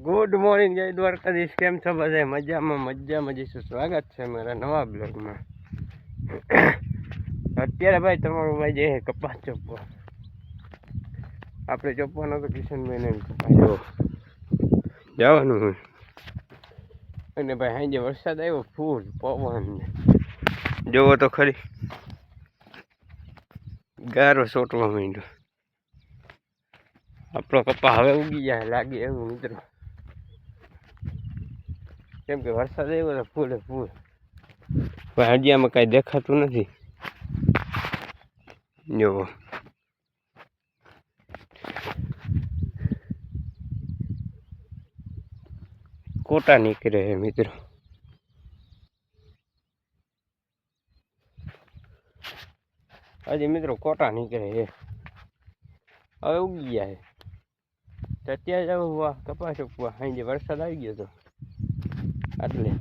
Good morning, જય દ્વારકાધીશ. કેમ છો બધા? મજામાં જઈશું. સ્વાગત છે મારા નવા બ્લોગમાં. અત્યારે ભાઈ તમારું ભાઈ જે કપાસ ચોપવા આપણે ચોપવાનો તો કિશનભાઈને જવાનું હોય. અને ભાઈ સાંજે વરસાદ આવ્યો, ફૂલ પવન જોવો તો ખરી, ગારો સોટવા માંડ્યો. આપણો કપા હવે ઉગી જાય લાગે એવું મિત્રો, કેમ કે વરસાદ આવ્યો તો ફૂલે ફૂલ. હજી આમાં કાંઈ દેખાતું નથી. જોવો કોટા નીકળે છે મિત્રો. હજી મિત્રો કોટા નીકળે છે, હવે ઉગી જાય. તો અત્યારે જવું કપાસ ઉપવા, સાંજે વરસાદ આવી ગયો હતો એટલે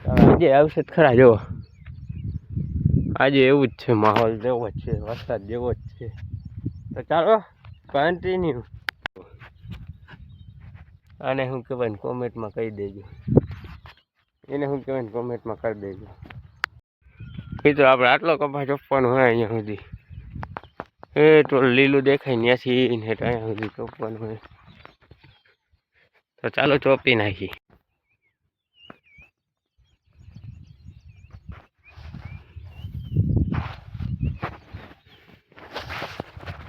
આજે આવશે ખરા. જો આજે એવું જ છે, માહોલ જેવો જ છે, વરસાદ જેવો જ છે. તો ચાલો કન્ટિન્યુ. આને શું કહેવાય ને કોમેન્ટમાં કહી દેજો, એને શું કહેવાય ને કોમેન્ટમાં કરી દેજો મિત્રો. આપણે આટલો કપાસ ચોપવાનો હોય અહીંયા સુધી, એ તો લીલું દેખાય ત્યાંથી ને અહીંયા સુધી ચોપવાનું હોય. તો ચાલો ચોપી નાખી.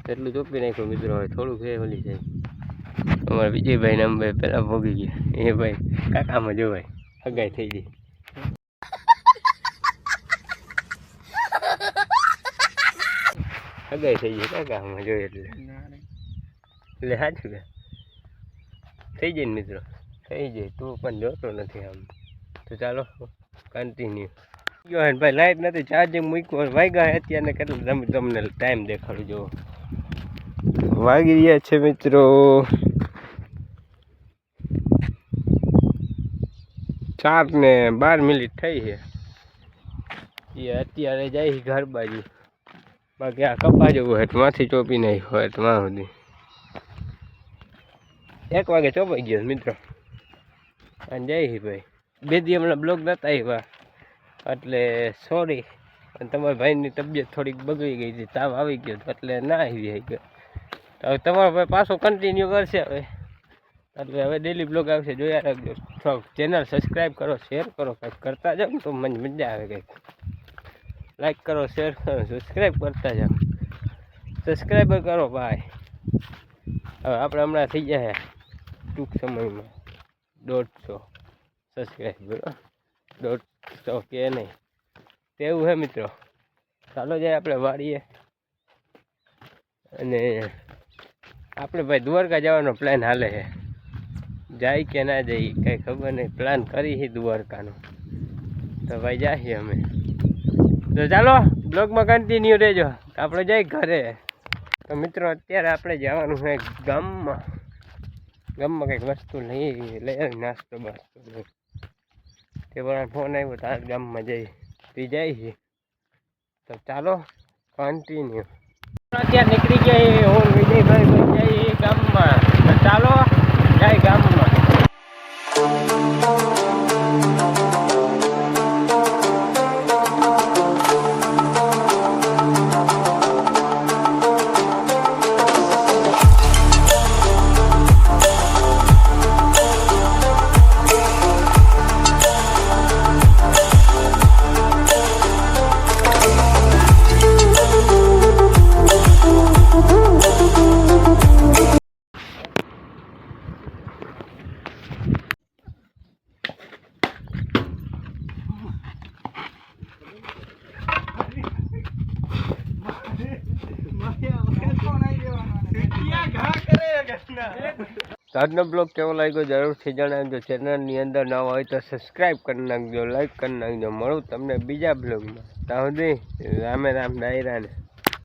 એટલું ચોપી નાખ્યું મિત્રો. હવે થોડુંક એ ઓલી જાય. અમારા વિજયભાઈ નામ ભાઈ પેલા ભોગી ગયા, એ ભાઈ કાકામાં જોવાય હગાઈ થઈ ગઈ. હગાઈ થઈ ગઈ કાકામાં જોઈએ એટલે સાચું કે થઈ જાય ને મિત્રો, થઈ જાય. તું પણ જોતો નથી આમ. તો ચાલો કન્ટિન્યુ. ભાઈ લાઈટ નથી, ચાર્જિંગ મૂક્યું વાગ્યા અત્યારને કેટલું તમને ટાઈમ દેખાડું. જો વાગી રહ્યા છે મિત્રો 4:12 થઈ છે. એ અત્યારે જાય ઘર બાજુ. બાકી આ કપા જેવું હેઠમાંથી ચોપી નાખ્યો હેઠમાં સુધી. 1 વાગે ચોપાઈ ગયો મિત્રો. અને જય ભાઈ 2 દી હમણાં બ્લોગ નતા આવ્યા એટલે સોરી. અને તમારા ભાઈની તબિયત થોડીક બગડી ગઈ હતી, તાવ આવી ગયો એટલે ના આવી ગયો. હવે તમારો ભાઈ પાછો કન્ટિન્યુ કરશે હવે, એટલે હવે ડેલી બ્લોગ આવશે, જોયા રાખજો. ચેનલ સબસ્ક્રાઈબ કરો, શેર કરો, કંઈક કરતા જાઓ ને તો મને મજા આવે. કંઈક લાઈક કરો, શેર કરો, સબસ્ક્રાઈબ કરતા જાઓ. સબસ્ક્રાઈબર કરો ભાઈ. હવે આપણે હમણાં થઈ જાય ટૂંક સમયમાં 150 સબસ્ક્રાઈબર. 150 કે નહીં તેવું હે મિત્રો. ચાલો જાય આપણે વાળીએ. અને આપણે ભાઈ દ્વારકા જવાનો પ્લાન હાલે છે. જાય કે ના જઈએ કંઈ ખબર નહીં. પ્લાન કરી છે દ્વારકાનો, તો ભાઈ જઈએ અમે. તો ચાલો બ્લોગમાં કન્ટિન્યુ રહેજો. આપણે જઈ ઘરે. તો મિત્રો અત્યારે આપણે જવાનું છે ગામમાં. ગામમાં કંઈક વસ્તુ લઈ નાસ્તો બાસ્તો લઈ. તે પણ ફોન આવ્યો તાર ગામમાં જઈ તે જાય છે. તો ચાલો કન્ટિન્યુ. અત્યારે નીકળી ગયા હું વિજયભાઈ જઈએ ગામમાં. તો ચાલો જાય ગામમાં. આજનો બ્લોગ કેવો લાગ્યો જરૂરથી જણાવજો. ચેનલની અંદર ન હોય તો સબસ્ક્રાઈબ કરી નાખજો, લાઈક કરી નાખજો. મળું તમને બીજા બ્લોગમાં. ત્યાં સુધી રામે રામ ડાયરાને.